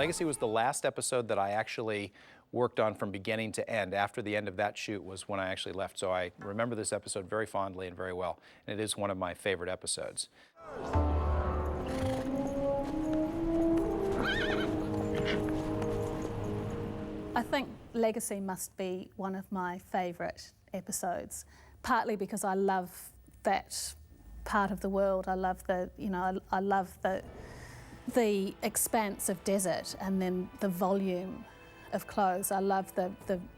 Legacy was the last episode that I actually worked on from beginning to end. After the end of that shoot was when I actually left. So I remember this episode very fondly and very well. And it is one of my favorite episodes. I think Legacy must be one of my favourite episodes, partly because I love that part of the world. I love the, I love the expanse of desert and then the volume of clothes. I love the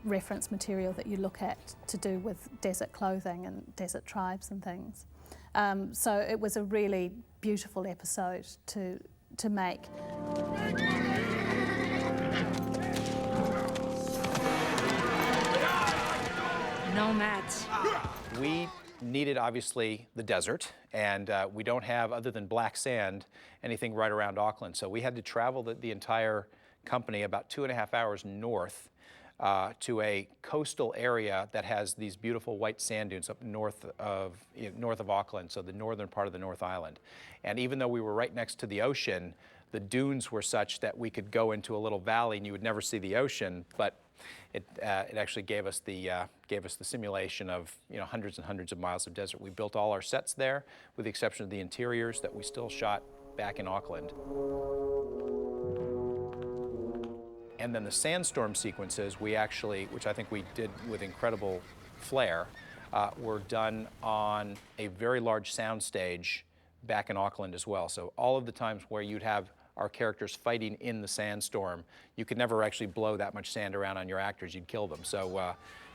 reference material that you look at to do with desert clothing and desert tribes and things. So it was a really beautiful episode to make. Nomads. We needed, obviously, the desert, and we don't have, other than black sand, anything right around Auckland. So we had to travel the entire company about 2.5 hours north to a coastal area that has these beautiful white sand dunes up north of Auckland, so the northern part of the North Island. And even though we were right next to the ocean, the dunes were such that we could go into a little valley and you would never see the ocean, but it actually gave us the simulation of hundreds and hundreds of miles of desert. We built all our sets there, with the exception of the interiors that we still shot back in Auckland. And then the sandstorm sequences, we actually, which I think we did with incredible flair, were done on a very large soundstage back in Auckland as well. So all of the times where you'd have our characters fighting in the sandstorm, you could never actually blow that much sand around on your actors, you'd kill them. So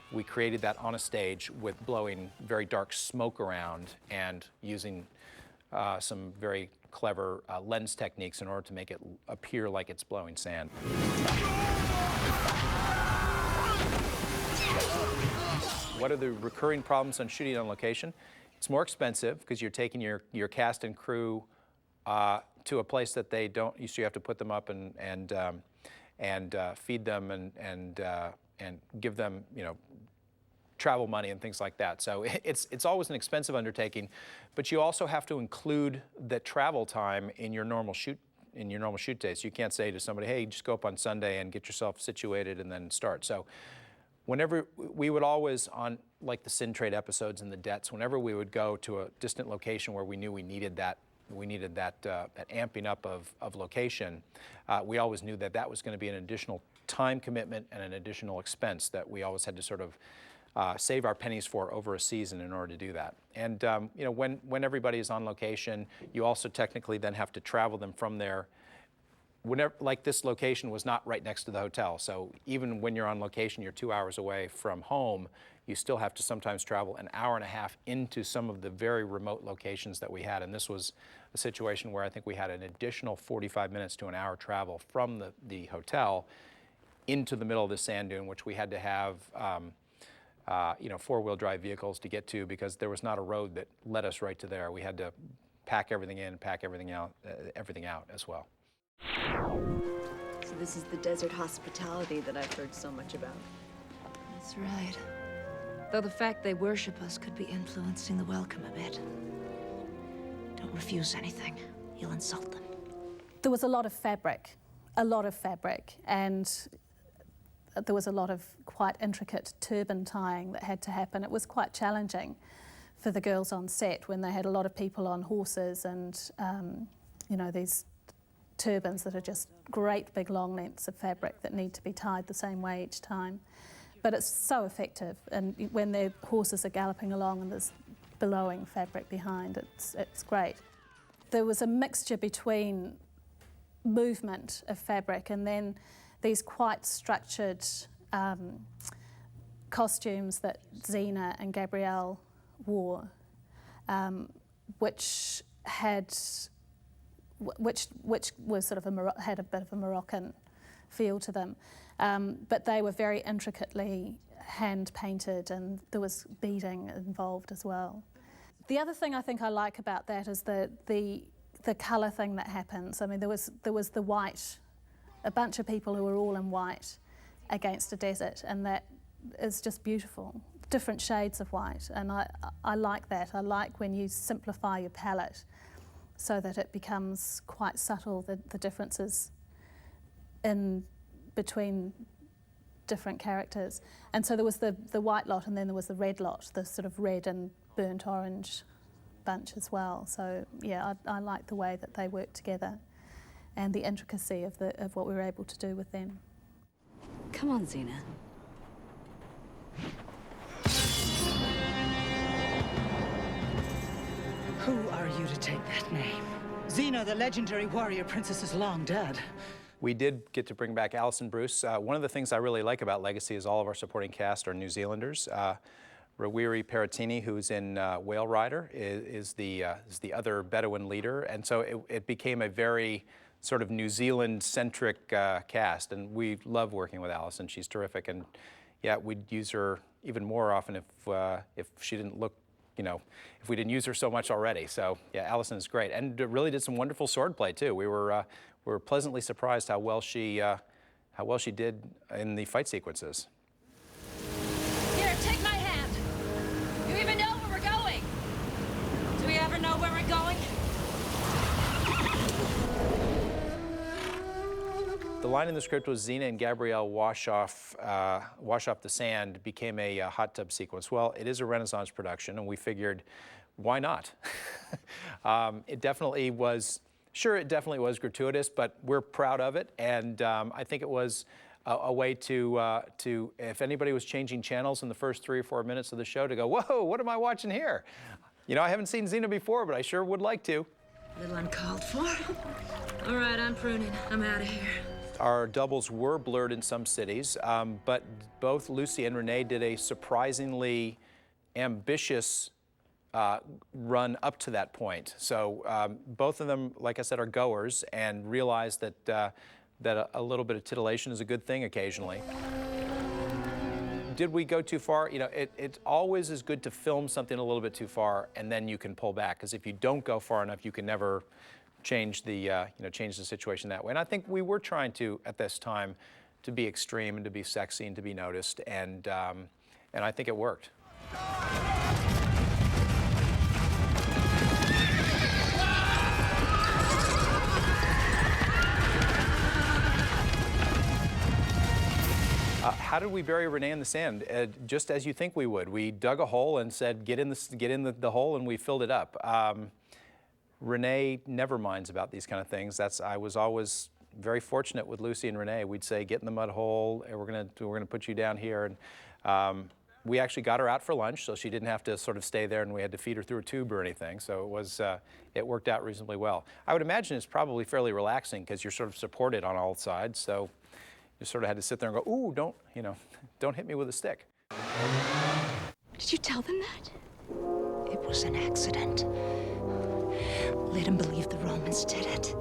we created that on a stage with blowing very dark smoke around and using some very clever lens techniques in order to make it appear like it's blowing sand. What are the recurring problems on shooting on location? It's more expensive because you're taking your cast and crew to a place that they don't, so you have to put them up and feed them and give them, travel money and things like that. So it's always an expensive undertaking, but you also have to include the travel time in your normal shoot days. You can't say to somebody, hey, just go up on Sunday and get yourself situated and then start. So whenever we would always, on like the Sin Trade episodes and the Debts, whenever we would go to a distant location where we knew we needed that amping up of location, we always knew that was going to be an additional time commitment and an additional expense that we always had to sort of save our pennies for over a season in order to do that. And when everybody is on location, you also technically then have to travel them from there. Whenever, like this location was not right next to the hotel, so even when you're on location, you're 2 hours away from home, you still have to sometimes travel an hour and a half into some of the very remote locations that we had. And this was a situation where I think we had an additional 45 minutes to an hour travel from the hotel into the middle of the sand dune, which we had to have four-wheel drive vehicles to get to because there was not a road that led us right to there. We had to pack everything in, pack everything out as well. So this is the desert hospitality that I've heard so much about. That's right. Though the fact they worship us could be influencing the welcome a bit. Don't refuse anything. You'll insult them. There was a lot of fabric, and there was a lot of quite intricate turban tying that had to happen. It was quite challenging for the girls on set when they had a lot of people on horses and, these turbans that are just great big long lengths of fabric that need to be tied the same way each time. But it's so effective, and when their horses are galloping along and there's billowing fabric behind, it's great. There was a mixture between movement of fabric and then these quite structured costumes that Xena and Gabrielle wore, which was sort of had a bit of a Moroccan feel to them. But they were very intricately hand-painted and there was beading involved as well. The other thing I think I like about that is the colour thing that happens. I mean, there was the white, a bunch of people who were all in white against a desert, and that is just beautiful. Different shades of white, and I like that. I like when you simplify your palette so that it becomes quite subtle, the differences in between different characters. And so there was the white lot, and then there was the red lot, the sort of red and burnt orange bunch as well. So yeah, I like the way that they work together and the intricacy of what we were able to do with them. Come on, Xena. Who are you to take that name? Xena, the legendary warrior princess, is long dead. We did get to bring back Alison Bruce. One of the things I really like about Legacy is all of our supporting cast are New Zealanders. Rawiri Peratini, who's in Whale Rider, is the other Bedouin leader, and so it became a very sort of New Zealand-centric cast, and we love working with Alison. She's terrific, and yeah, we'd use her even more often if she didn't look, you know, if we didn't use her so much already. So yeah, Alison is great, and really did some wonderful swordplay too. We were pleasantly surprised how well she did in the fight sequences. Here, take my hand. You even know where we're going. Do we ever know where we're going? The line in the script was Xena and Gabrielle wash off the sand, became a hot tub sequence. Well, it is a Renaissance production, and we figured, why not? It definitely was gratuitous, but we're proud of it, and I think it was a way to, if anybody was changing channels in the first 3 or 4 minutes of the show, to go, whoa, what am I watching here? You know, I haven't seen Xena before, but I sure would like to. A little uncalled for. All right, I'm pruning. I'm out of here. Our doubles were blurred in some cities, but both Lucy and Renee did a surprisingly ambitious run up to that point. So both of them, like I said, are goers and realize that a little bit of titillation is a good thing occasionally. Did we go too far? You know, it always is good to film something a little bit too far, and then you can pull back, because if you don't go far enough, you can never change the change the situation that way. And I think we were trying to, at this time, to be extreme and to be sexy and to be noticed, and I think it worked. How did we bury Renee in the sand? Just as you think we would. We dug a hole and said, get in the hole, and we filled it up. Renee never minds about these kind of things. I was always very fortunate with Lucy and Renee. We'd say, get in the mud hole, and we're gonna put you down here. And we actually got her out for lunch, so she didn't have to sort of stay there, and we had to feed her through a tube or anything. So it worked out reasonably well. I would imagine it's probably fairly relaxing, because you're sort of supported on all sides. So you sort of had to sit there and go, ooh, don't hit me with a stick. Did you tell them that? It was an accident. Let them believe the Romans did it.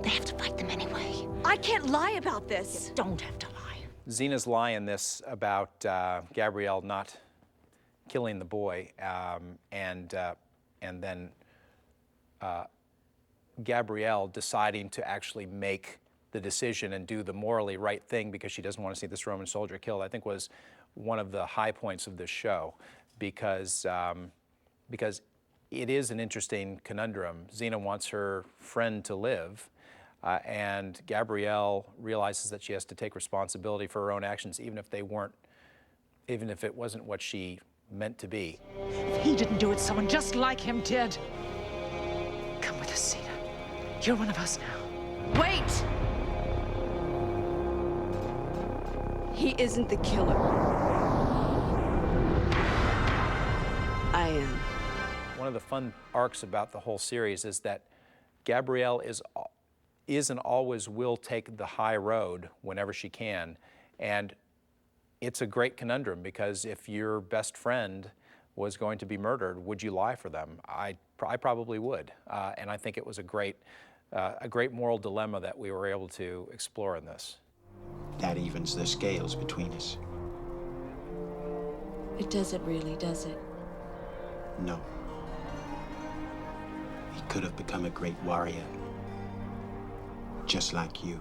They have to fight them anyway. I can't lie about this. You don't have to lie. Xena's lie in this about Gabrielle not killing the boy, and then Gabrielle deciding to actually make the decision and do the morally right thing because she doesn't want to see this Roman soldier killed, I think was one of the high points of this show, because it is an interesting conundrum. Xena wants her friend to live, and Gabrielle realizes that she has to take responsibility for her own actions, even if it wasn't what she meant to be. If he didn't do it, someone just like him did. Come with us, Xena. You're one of us now. Wait! He isn't the killer. I am. One of the fun arcs about the whole series is that Gabrielle is and always will take the high road whenever she can. And it's a great conundrum, because if your best friend was going to be murdered, would you lie for them? I probably would. And I think it was a great moral dilemma that we were able to explore in this. That evens the scales between us. It doesn't really, does it? No. He could have become a great warrior, just like you.